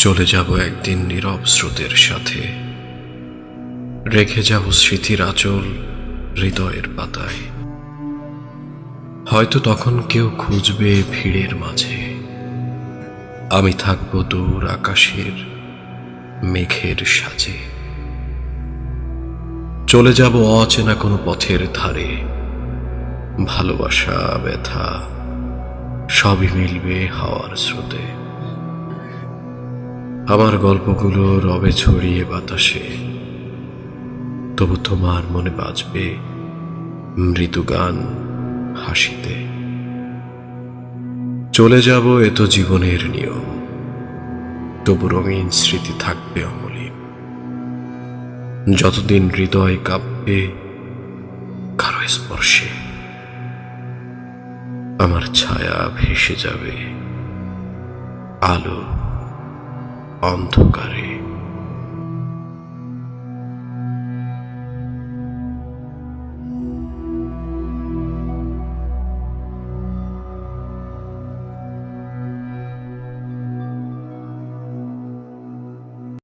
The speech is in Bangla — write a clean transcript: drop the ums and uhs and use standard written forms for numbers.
চলে যাব একদিন নীরব স্রোতের সাথে, রেখে যাব স্মৃতির আঁচল হৃদয়ের পাতায়। হয়তো তখন কেউ খুঁজবে ভিড়ের মাঝে, আমি থাকব দূর আকাশের মেঘের সাজে। চলে যাব অচেনা কোনো পথের ধারে, ভালোবাসা ব্যথা সবই মিলবে হাওয়ার স্রোতে। আমার গল্পগুলো রবে ছড়িয়ে বাতাসে, তবু তোমার মনে বাজবে মৃদু গান হাসিতে। চলে যাব এ তো জীবনের নিয়ম, তবু রঙিন স্মৃতি থাকবে অমলিন। যতদিন হৃদয় কাঁপবে কারো স্পর্শে, আমার ছায়া ভেসে যাবে আলো অন্ধকারে।